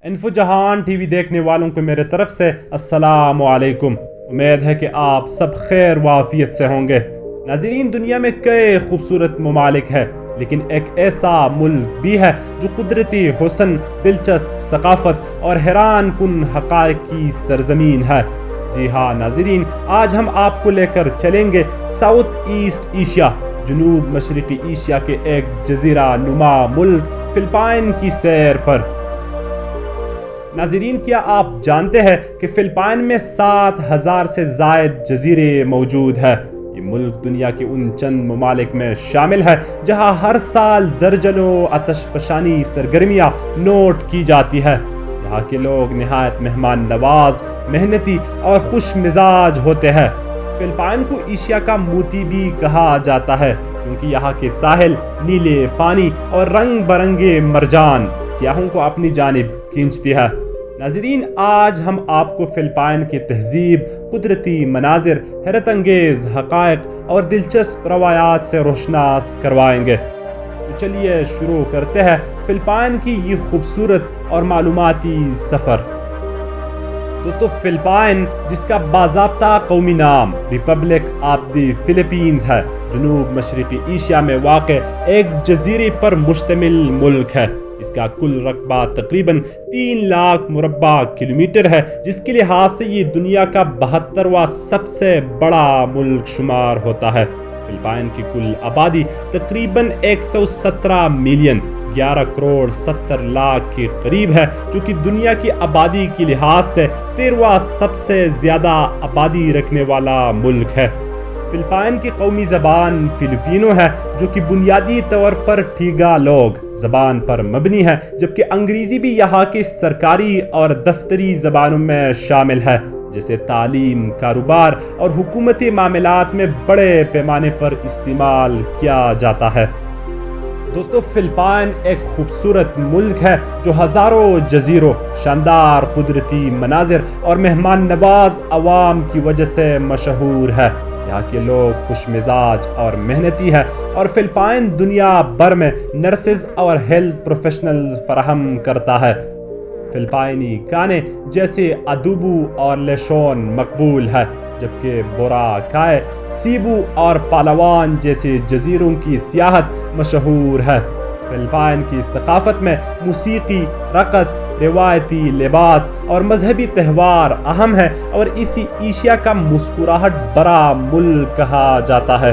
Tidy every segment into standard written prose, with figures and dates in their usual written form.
Info جہان T V دیکھنے والوں کو میرے طرف سے السلام علیکم۔ امید ہے کہ آپ سب خیر و عافیت سے ہوں گے۔ ناظرین، دنیا میں کئی خوبصورت ممالک ہیں، لیکن ایک ایسا ملک بھی ہے جو قدرتی حسن، دلچسپ ثقافت اور حیران کن حقائق کی سرزمین ہے۔ جی ہاں ناظرین، آج ہم آپ کو لے کر چلیں گے ساؤتھ ایسٹ ایشیا، جنوب مشرقی ایشیا کے ایک جزیرہ نما ملک فلپائن کی سیر پر۔ ناظرین، کیا آپ جانتے ہیں کہ فلپائن میں 7,000 سے زائد جزیرے موجود ہیں؟ یہ ملک دنیا کے ان چند ممالک میں شامل ہے جہاں ہر سال درجنوں آتش فشانی سرگرمیاں نوٹ کی جاتی ہے۔ یہاں کے لوگ نہایت مہمان نواز، محنتی اور خوش مزاج ہوتے ہیں۔ فلپائن کو ایشیا کا موتی بھی کہا جاتا ہے، کیونکہ یہاں کے ساحل نیلے پانی اور رنگ برنگے مرجان سیاحوں کو اپنی جانب کھینچتی ہے۔ ناظرین، آج ہم آپ کو فلپائن کی تہذیب، قدرتی مناظر، حیرت انگیز حقائق اور دلچسپ روایات سے روشناس کروائیں گے۔ تو چلیے شروع کرتے ہیں فلپائن کی یہ خوبصورت اور معلوماتی سفر۔ دوستو، فلپائن، جس کا باضابطہ قومی نام ریپبلک آف دی فلپینز ہے، جنوب مشرقی ایشیا میں واقع ایک جزیرے پر مشتمل ملک ہے۔ اس کا کل رقبہ تقریباً 3 لاکھ مربع کلومیٹر ہے، جس کے لحاظ سے یہ دنیا کا 72واں سب سے بڑا ملک شمار ہوتا ہے۔ فلپائن کی کل آبادی تقریباً 117 ملین 11 کروڑ 70 لاکھ کے قریب ہے، جو کہ دنیا کی آبادی کے لحاظ سے 13واں سب سے زیادہ آبادی رکھنے والا ملک ہے۔ فلپائن کی قومی زبان فلپینو ہے، جو کہ بنیادی طور پر ٹیگالوگ زبان پر مبنی ہے، جبکہ انگریزی بھی یہاں کی سرکاری اور دفتری زبانوں میں شامل ہے، جسے تعلیم، کاروبار اور حکومتی معاملات میں بڑے پیمانے پر استعمال کیا جاتا ہے۔ دوستو، فلپائن ایک خوبصورت ملک ہے جو ہزاروں جزیروں، شاندار قدرتی مناظر اور مہمان نواز عوام کی وجہ سے مشہور ہے۔ یہاں کے لوگ خوش مزاج اور محنتی ہیں، اور فلپائن دنیا بھر میں نرسز اور ہیلتھ پروفیشنلز فراہم کرتا ہے۔ فلپائنی کھانے جیسے ادوبو اور لیشون مقبول ہے، جبکہ بوراکائے، سیبو اور پالاوان جیسے جزیروں کی سیاحت مشہور ہے۔ فلپائن کی ثقافت میں موسیقی، رقص، روایتی لباس اور مذہبی تہوار اہم ہیں، اور اسی ایشیا کا مسکراہٹ بھرا ملک کہا جاتا ہے۔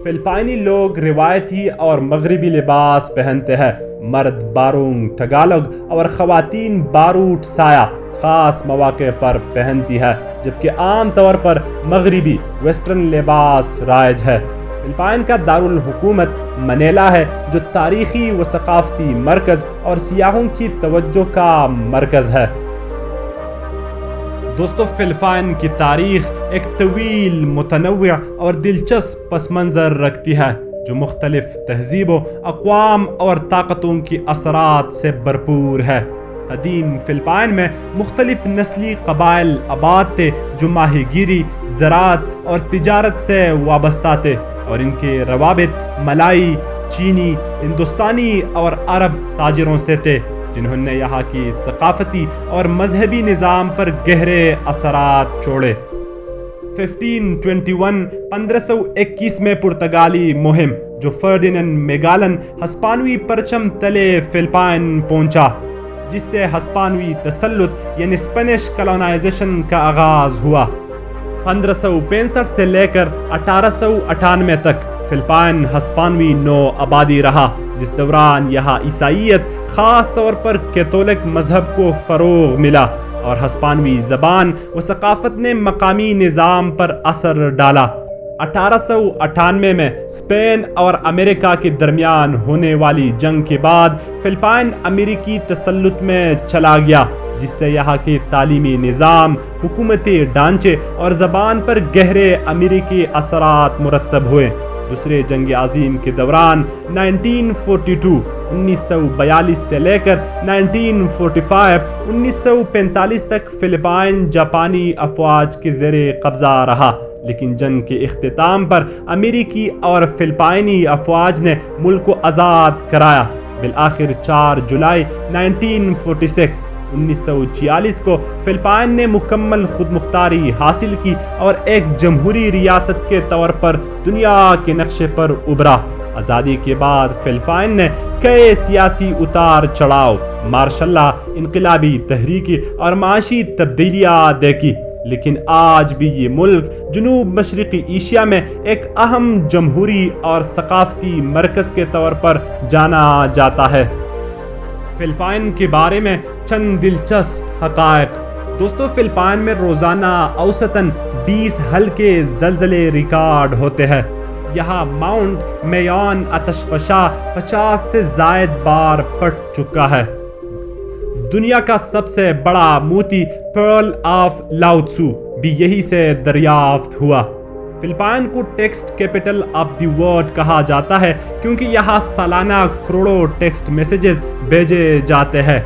فلپائنی لوگ روایتی اور مغربی لباس پہنتے ہیں۔ مرد بارونگ ٹگالوگ اور خواتین باروٹ سایہ خاص مواقع پر پہنتی ہے، جبکہ عام طور پر مغربی ویسٹرن لباس رائج ہے۔ فلپائن کا دارالحکومت منیلا ہے، جو تاریخی و ثقافتی مرکز اور سیاحوں کی توجہ کا مرکز ہے۔ دوستو، فلپائن کی تاریخ ایک طویل، متنوع اور دلچسپ پس منظر رکھتی ہے، جو مختلف تہذیبوں، اقوام اور طاقتوں کی اثرات سے بھرپور ہے۔ قدیم فلپائن میں مختلف نسلی قبائل آباد تھے، جو ماہی گیری، زراعت اور تجارت سے وابستہ تھے، اور ان کے روابط ملائی، چینی، ہندوستانی اور عرب تاجروں سے تھے، جنہوں نے یہاں کی ثقافتی اور مذہبی نظام پر گہرے اثرات چھوڑے۔ 1521 میں پرتگالی مہم، جو فرڈیننڈ میگالن ہسپانوی پرچم تلے فلپائن پہنچا، جس سے ہسپانوی تسلط یعنی اسپینش کالونائزیشن کا آغاز ہوا۔ 1565 سے لے کر 1898 تک فلپائن ہسپانوی نو آبادی رہا، جس دوران یہاں عیسائیت، خاص طور پر کیتھولک مذہب کو فروغ ملا، اور ہسپانوی زبان و ثقافت نے مقامی نظام پر اثر ڈالا۔ 1898 میں اسپین اور امریکہ کے درمیان ہونے والی جنگ کے بعد فلپائن امریکی تسلط میں چلا گیا، جس سے یہاں کے تعلیمی نظام، حکومتی ڈھانچے اور زبان پر گہرے امریکی اثرات مرتب ہوئے۔ دوسرے جنگ عظیم کے دوران 1942 سے لے کر 1945 تک فلپائن جاپانی افواج کے زیر قبضہ رہا، لیکن جنگ کے اختتام پر امریکی اور فلپائنی افواج نے ملک کو آزاد کرایا۔ بالآخر 4 جولائی 1946 کو فلپائن نے مکمل خود مختاری حاصل کی اور ایک جمہوری ریاست کے طور پر دنیا کے نقشے پر ابھرا۔ آزادی کے بعد فلپائن نے کئی سیاسی اتار چڑھاؤ، مارشل لا، انقلابی تحریکی اور معاشی تبدیلیاں دیکھی، لیکن آج بھی یہ ملک جنوب مشرقی ایشیا میں ایک اہم جمہوری اور ثقافتی مرکز کے طور پر جانا جاتا ہے۔ فلپائن کے بارے میں چند دلچسپ حقائق۔ دوستو، فلپائن میں روزانہ اوسطاً 20 ہلکے زلزلے ریکارڈ ہوتے ہیں۔ یہاں ماؤنٹ میون آتش فشاں 50 سے زائد بار پڑ چکا ہے۔ دنیا کا سب سے بڑا موتی پرل آف لاؤتسو بھی یہی سے دریافت ہوا۔ فلپائن کو text capital of the world کہا جاتا ہے کیونکہ یہاں سالانہ کروڑوں ٹیکسٹ میسیجز بھیجے جاتے ہیں۔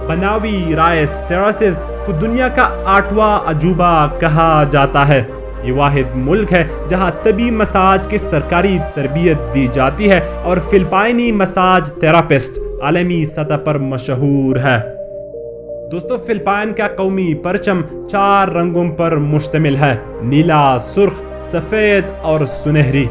بناوی رائس ٹیراسز کو دنیا کا 8واں عجوبہ کہا جاتا ہے۔ یہ واحد ملک ہے جہاں طبی مساج کی سرکاری تربیت دی جاتی ہے اور فلپائنی مساج تھراپسٹ عالمی سطح پر مشہور ہے۔ دوستو، فلپائن کا قومی پرچم 4 رنگوں پر مشتمل ہے: نیلا، سرخ، سفید اور سنہری۔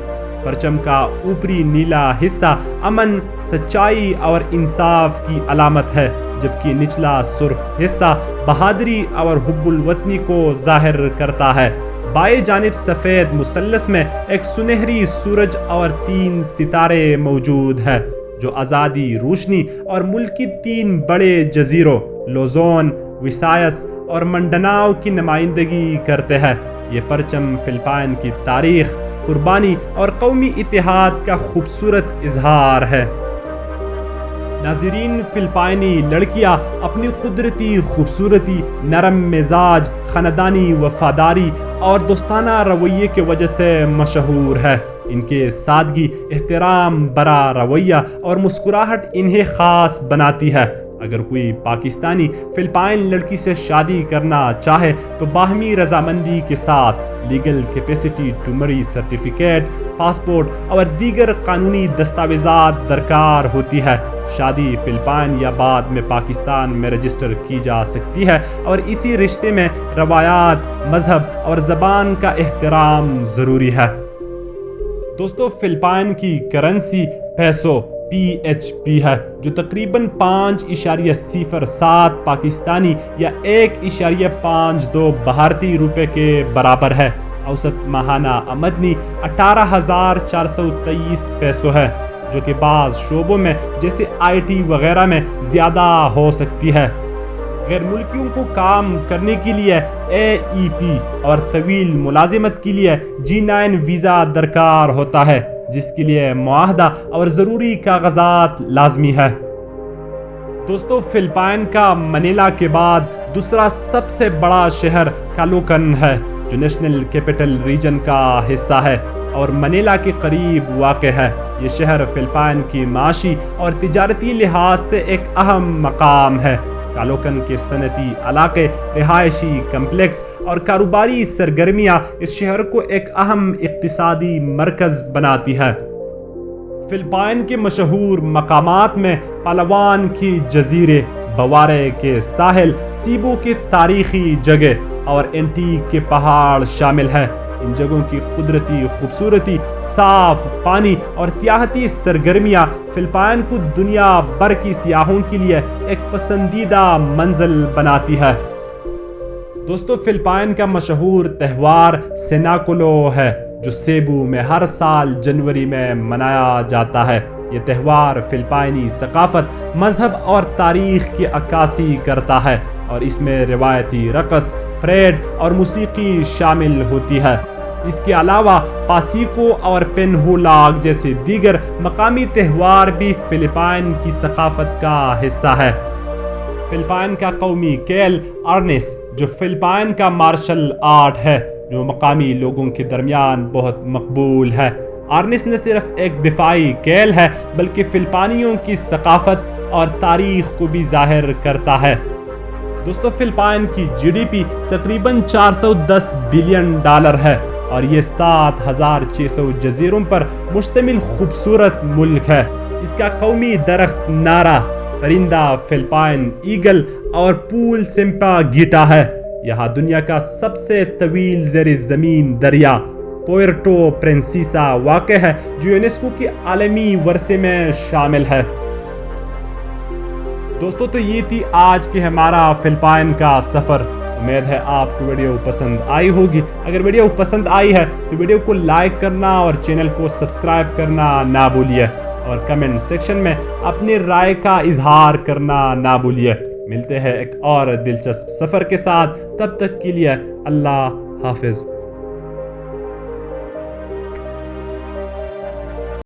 پرچم کا اوپری نیلا حصہ امن، سچائی اور انصاف کی علامت ہے، جبکہ نچلا سرخ حصہ بہادری اور حب الوطنی کو ظاہر کرتا ہے۔ بائیں جانب سفید مثلث میں ایک سنہری سورج اور 3 ستارے موجود ہیں، جو آزادی، روشنی اور ملک کی 3 بڑے جزیروں لوزون، وسایس اور منڈناؤ کی نمائندگی کرتے ہیں۔ یہ پرچم فلپائن کی تاریخ، قربانی اور قومی اتحاد کا خوبصورت اظہار ہے۔ ناظرین، فلپائنی لڑکیاں اپنی قدرتی خوبصورتی، نرم مزاج، خاندانی وفاداری اور دوستانہ رویے کی وجہ سے مشہور ہے۔ ان کے سادگی، احترام برا رویہ اور مسکراہٹ انہیں خاص بناتی ہے۔ اگر کوئی پاکستانی فلپائن لڑکی سے شادی کرنا چاہے تو باہمی رضامندی کے ساتھ legal capacity to marry certificate, passport اور دیگر قانونی دستاویزات درکار ہوتی ہے۔ شادی فلپائن یا بعد میں پاکستان میں رجسٹر کی جا سکتی ہے اور اسی رشتے میں روایات، مذہب اور زبان کا احترام ضروری ہے۔ دوستو، فلپائن کی کرنسی پیسو PHP ہے، جو تقریباً 5.07 پاکستانی یا 1.52 بھارتی روپے کے برابر ہے۔ اوسط ماہانہ آمدنی 18,423 پیسو ہے، جو کہ بعض شعبوں میں جیسے IT وغیرہ میں زیادہ ہو سکتی ہے۔ غیر ملکیوں کو کام کرنے کے لیے AEP اور طویل ملازمت کے لیے G9 ویزا درکار ہوتا ہے، جس کے لیے معاہدہ اور ضروری کاغذات لازمی ہے۔ دوستو، فلپائن کا منیلا کے بعد دوسرا سب سے بڑا شہر کالوکن ہے، جو نیشنل کیپٹل ریجن کا حصہ ہے اور منیلا کے قریب واقع ہے۔ یہ شہر فلپائن کی معاشی اور تجارتی لحاظ سے ایک اہم مقام ہے۔ کالوکن کے صنعتی علاقے، رہائشی کمپلیکس اور کاروباری سرگرمیاں اس شہر کو ایک اہم اقتصادی مرکز بناتی ہے۔ فلپائن کے مشہور مقامات میں پالاوان کی جزیرے، بوارے کے ساحل، سیبو کی تاریخی جگہ اور اینٹیک کے پہاڑ شامل ہیں۔ ان جگہوں کی قدرتی خوبصورتی، صاف پانی اور سیاحتی سرگرمیاں فلپائن کو دنیا بھر کی سیاحوں کے لیے ایک پسندیدہ منزل بناتی ہے۔ دوستو، فلپائن کا مشہور تہوار سیناکولو ہے، جو سیبو میں ہر سال جنوری میں منایا جاتا ہے۔ یہ تہوار فلپائنی ثقافت، مذہب اور تاریخ کی عکاسی کرتا ہے اور اس میں روایتی رقص، پریڈ اور موسیقی شامل ہوتی ہے۔ اس کے علاوہ پاسیکو اور پینہولاگ جیسے دیگر مقامی تہوار بھی فلپائن کی ثقافت کا حصہ ہے۔ فلپائن کا قومی کھیل آرنیس، جو فلپائن کا مارشل آرٹ ہے، جو مقامی لوگوں کے درمیان بہت مقبول ہے۔ آرنیس نہ صرف ایک دفاعی کھیل ہے بلکہ فلپائنیوں کی ثقافت اور تاریخ کو بھی ظاہر کرتا ہے۔ دوستو، فلپائن کی GDP تقریباً $410 بلین ہے اور یہ 7,600 جزیروں پر مشتمل خوبصورت ملک ہے۔ اس کا قومی درخت نارا، پرندہ فلپائن ایگل اور پول سمپا گیٹا ہے۔ یہاں دنیا کا سب سے طویل زیر زمین دریا پوئرٹو پرنسیسا واقع ہے، جو یونیسکو کی عالمی ورثے میں شامل ہے۔ دوستو تو یہ تھی آج کے ہمارا فلپائن کا سفر۔ امید ہے آپ کو ویڈیو پسند آئی ہوگی۔ اگر ویڈیو پسند آئی ہے تو ویڈیو کو لائک کرنا اور چینل کو سبسکرائب کرنا نہ بھولیے، اور کمنٹ سیکشن میں اپنی رائے کا اظہار کرنا نہ بھولیے۔ ملتے ہیں ایک اور دلچسپ سفر کے ساتھ، تب تک کے لیے اللہ حافظ۔